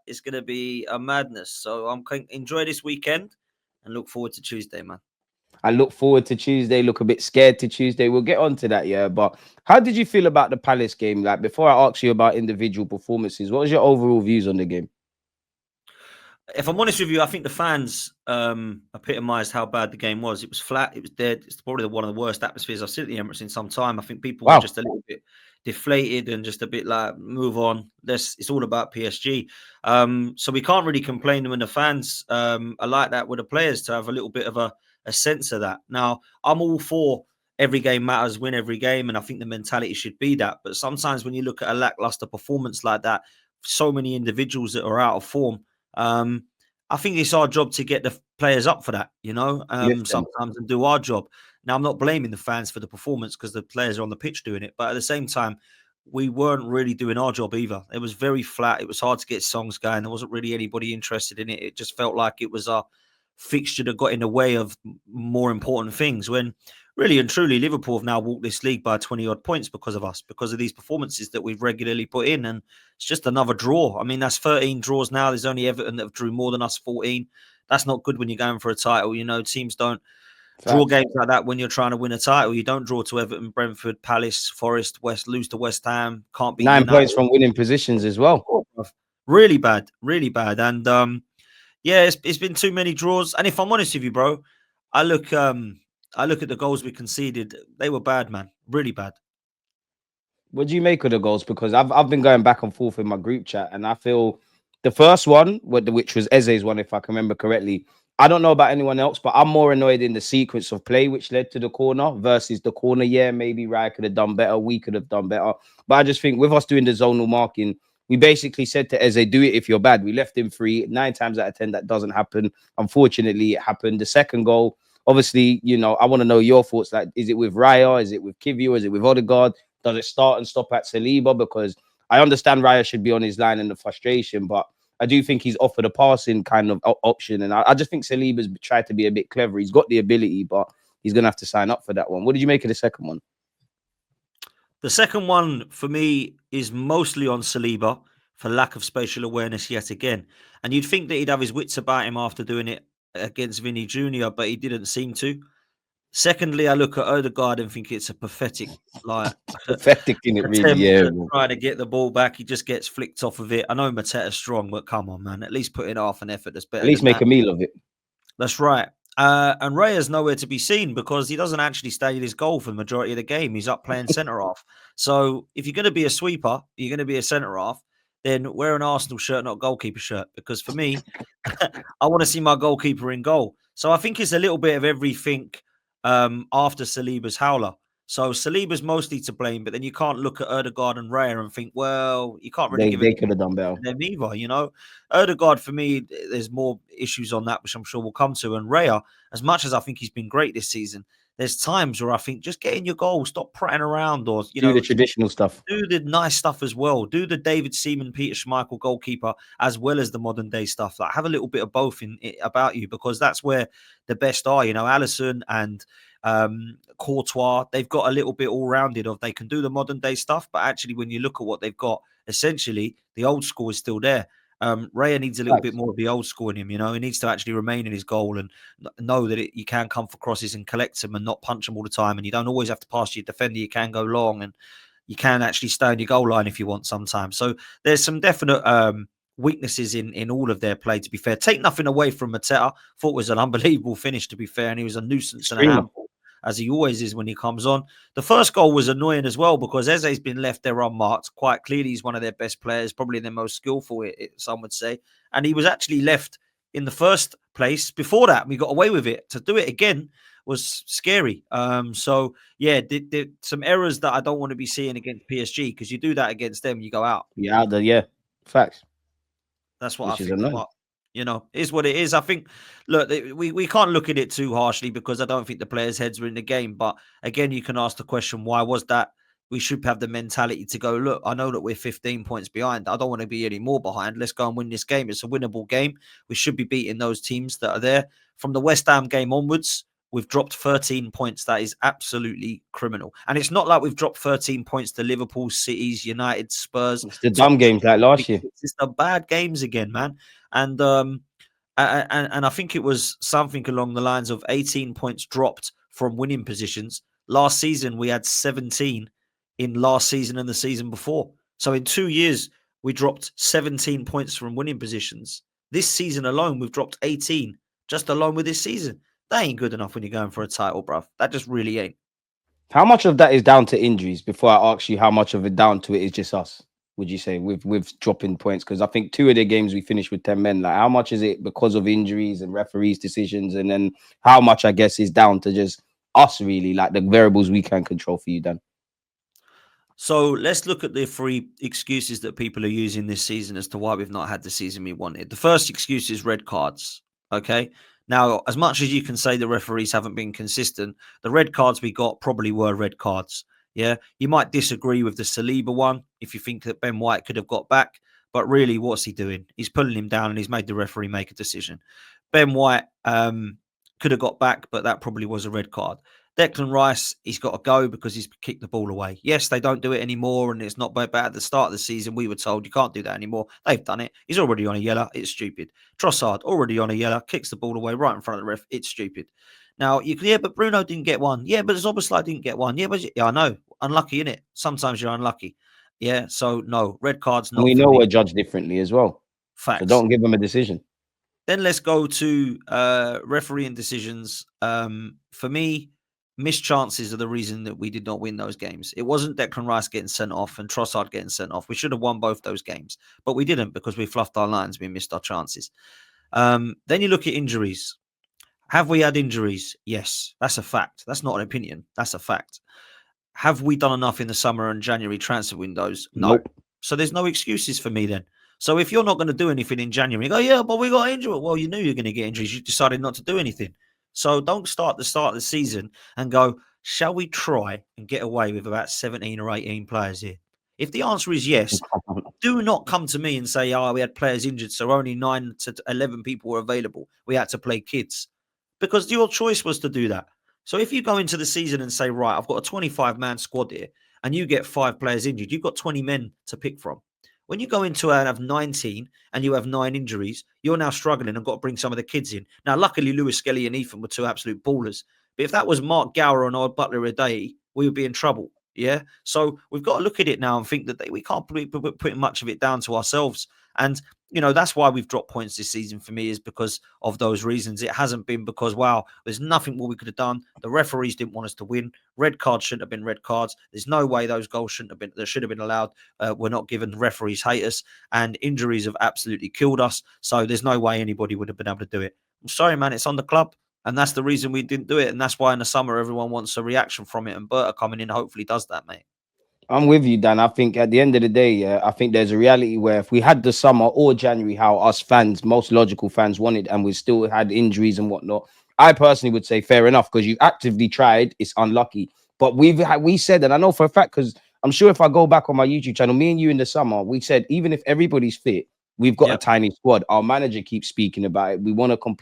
it's going to be a madness. So enjoy this weekend and look forward to Tuesday, man. I look forward to Tuesday. Look a bit scared to Tuesday. We'll get on to that, yeah. But how did you feel about the Palace game? Like before I ask you about individual performances, what was your overall views on the game? If I'm honest with you, I think the fans epitomised how bad the game was. It was flat. It was dead. It's probably one of the worst atmospheres I've seen at the Emirates in some time. I think people were Wow. just a little bit deflated and just a bit like, move on. It's all about PSG. So we can't really complain when the fans are like that with the players to have a little bit of a sense of that. Now, I'm all for every game matters, win every game, and I think the mentality should be that. But sometimes when you look at a lackluster performance like that, so many individuals that are out of form, um, I think it's our job to get the players up for that, Lift them. sometimes and do our job. Now, I'm not blaming the fans for the performance because the players are on the pitch doing it. But at the same time, we weren't really doing our job either. It was very flat. It was hard to get songs going. There wasn't really anybody interested in it. It just felt like it was a fixture that got in the way of more important things when really and truly Liverpool have now walked this league by 20 odd points because of us, because of these performances that we've regularly put in. And it's just another draw. I mean, that's 13 draws now. There's only Everton that have drew more than us, 14. That's not good when you're going for a title. Teams don't draw Facts. games like that when you're trying to win a title. You don't draw to Everton, Brentford, Palace, Forest, lose to West Ham, can't beat 9 points United. from winning positions as well. Really bad, really bad. And yeah, it's been too many draws. And if I'm honest with you, bro, I look I look at the goals we conceded. They were bad, man. Really bad. What do you make of the goals? Because I've been going back and forth in my group chat, and I feel the first one, which was Eze's one, if I can remember correctly. I don't know about anyone else, but I'm more annoyed in the sequence of play which led to the corner versus the corner. Yeah, maybe Ryan could have done better. We could have done better. But I just think with us doing the zonal marking, we basically said to Eze, do it if you're bad. We left him free. 9 times out of 10, that doesn't happen. Unfortunately, it happened. The second goal, obviously, I want to know your thoughts. Like, is it with Raya? Is it with Kivio? Is it with Odegaard? Does it start and stop at Saliba? Because I understand Raya should be on his line in the frustration, but I do think he's offered a passing kind of option. And I just think Saliba's tried to be a bit clever. He's got the ability, but he's going to have to sign up for that one. What did you make of the second one? The second one for me is mostly on Saliba for lack of spatial awareness yet again. And you'd think that he'd have his wits about him after doing it against Vinny Jr., but he didn't seem to. Secondly, I look at Odegaard and think it's a pathetic like Pathetic in it, really. attempt Yeah, at trying to get the ball back. He just gets flicked off of it. I know Mateta's strong, but come on, man. At least put in half an effort that's at better least than make that. a meal of it. That's right. And Raya's nowhere to be seen because he doesn't actually stay in his goal for the majority of the game. He's up playing centre half. So if you're going to be a sweeper, you're going to be a centre half, then wear an Arsenal shirt, not a goalkeeper shirt. Because for me, I want to see my goalkeeper in goal. So I think it's a little bit of everything after Saliba's howler. So Saliba's mostly to blame, but then you can't look at Erdegaard and Raya and think, well, you can't really They give it they could have done better. to them either. Erdegaard, for me, there's more issues on that, which I'm sure we'll come to. And Raya, as much as I think he's been great this season, there's times where I think just get in your goal, stop prattling around, or Do the traditional stuff. do the nice stuff as well. Do the David Seaman, Peter Schmeichel goalkeeper as well as the modern day stuff. Like have a little bit of both in it about you because that's where the best are. Allison and Courtois, they've got a little bit all rounded of they can do the modern day stuff, but actually when you look at what they've got, essentially the old school is still there. Raya needs a little bit Facts. more of the old school in him. He needs to actually remain in his goal and know that you can come for crosses and collect them and not punch them all the time. And you don't always have to pass your defender. You can go long and you can actually stay on your goal line if you want sometimes. So there's some definite weaknesses in all of their play, to be fair. Take nothing away from Mateta. Thought it was an unbelievable finish, to be fair. And he was a nuisance and a Screamer. handful, as he always is when he comes on. The first goal was annoying as well because Eze's been left there unmarked. Quite clearly, he's one of their best players, probably their most skillful, some would say. And he was actually left in the first place before that. We got away with it. To do it again was scary. So yeah, some errors that I don't want to be seeing against PSG because you do that against them, you go out. Yeah, out there. Yeah, facts. That's what I Which is think. annoying. But is what it is. I think. Look, we can't look at it too harshly because I don't think the players' heads were in the game. But again, you can ask the question: why was that? We should have the mentality to go. Look, I know that we're 15 points behind. I don't want to be any more behind. Let's go and win this game. It's a winnable game. We should be beating those teams that are there. From the West Ham game onwards, we've dropped 13 points. That is absolutely criminal. And it's not like we've dropped 13 points to Liverpool, Cities, United, Spurs. It's the dumb games like last year. It's the bad games again, man. And I think it was something along the lines of 18 points dropped from winning positions. Last season, we had 17 in last season and the season before. So in 2 years, we dropped 17 points from winning positions. This season alone, we've dropped 18 just alone with this season. That ain't good enough when you're going for a title, bruv. That just really ain't. How much of that is down to injuries? Before I ask you how much of it down to it is just us, would you say, with dropping points? Because I think 2 of the games we finished with 10 men. Like, how much is it because of injuries and referees' decisions? And then how much, I guess, is down to just us, really, like the variables we can control for you, Dan? So let's look at the 3 excuses that people are using this season as to why we've not had the season we wanted. The first excuse is red cards. Okay. Now, as much as you can say the referees haven't been consistent, the red cards we got probably were red cards. Yeah. You might disagree with the Saliba one if you think that Ben White could have got back. But really, what's he doing? He's pulling him down and he's made the referee make a decision. Ben White could have got back, but that probably was a red card. Declan Rice, he's got to go because he's kicked the ball away. Yes, they don't do it anymore, and it's not bad. At the start of the season, we were told you can't do that anymore. They've done it. He's already on a yellow. It's stupid. Trossard, already on a yellow, kicks the ball away right in front of the ref. It's stupid. Now, but Bruno didn't get one. Yeah, but Zoboslai didn't get one. Yeah, I know. Unlucky, innit? Sometimes you're unlucky. Yeah, so no, red cards not. And we know we're judged differently as well. Facts. So don't give them a decision. Then let's go to refereeing decisions. For me, missed chances are the reason that we did not win those games. It wasn't Declan Rice getting sent off and Trossard getting sent off. We should have won both those games, but we didn't because we fluffed our lines. We missed our chances. Then you look at injuries. Have we had injuries? Yes, that's a fact. That's not an opinion. That's a fact. Have we done enough in the summer and January transfer windows? No. Nope. So there's no excuses for me then. So if you're not going to do anything in January, you go, yeah, but we got injured. Well, you knew you were going to get injuries. You decided not to do anything. So don't start of the season and go, shall we try and get away with about 17 or 18 players here? If the answer is yes, do not come to me and say, oh, we had players injured, so only 9 to 11 people were available. We had to play kids. Because your choice was to do that. So if you go into the season and say, right, I've got a 25-man squad here, and you get 5 players injured, you've got 20 men to pick from. When you go into and have 19 and you have 9 injuries, you're now struggling and got to bring some of the kids in. Now, luckily, Lewis Skelly and Ethan were 2 absolute ballers. But if that was Mark Gower and old Butler Adey, we would be in trouble. Yeah. So we've got to look at it now and think that we can't put much of it down to ourselves. And, you know, that's why we've dropped points this season for me, is because of those reasons. It hasn't been because, wow, there's nothing more we could have done. The referees didn't want us to win. Red cards shouldn't have been red cards. There's no way those goals should have been allowed. We're not given. The referees hate us, and injuries have absolutely killed us. So there's no way anybody would have been able to do it. I'm sorry, man. It's on the club. And that's the reason we didn't do it. And that's why in the summer, everyone wants a reaction from it. And Berta coming in hopefully does that, mate. I'm with you, Dan. I think at the end of the day, yeah, I think there's a reality where if we had the summer or January, how us fans, most logical fans wanted, and we still had injuries and whatnot, I personally would say fair enough, because you actively tried. It's unlucky. But we said, and I know for a fact, because I'm sure if I go back on my YouTube channel, me and you in the summer, we said, even if everybody's fit, we've got a tiny squad. Our manager keeps speaking about it. We want to compete.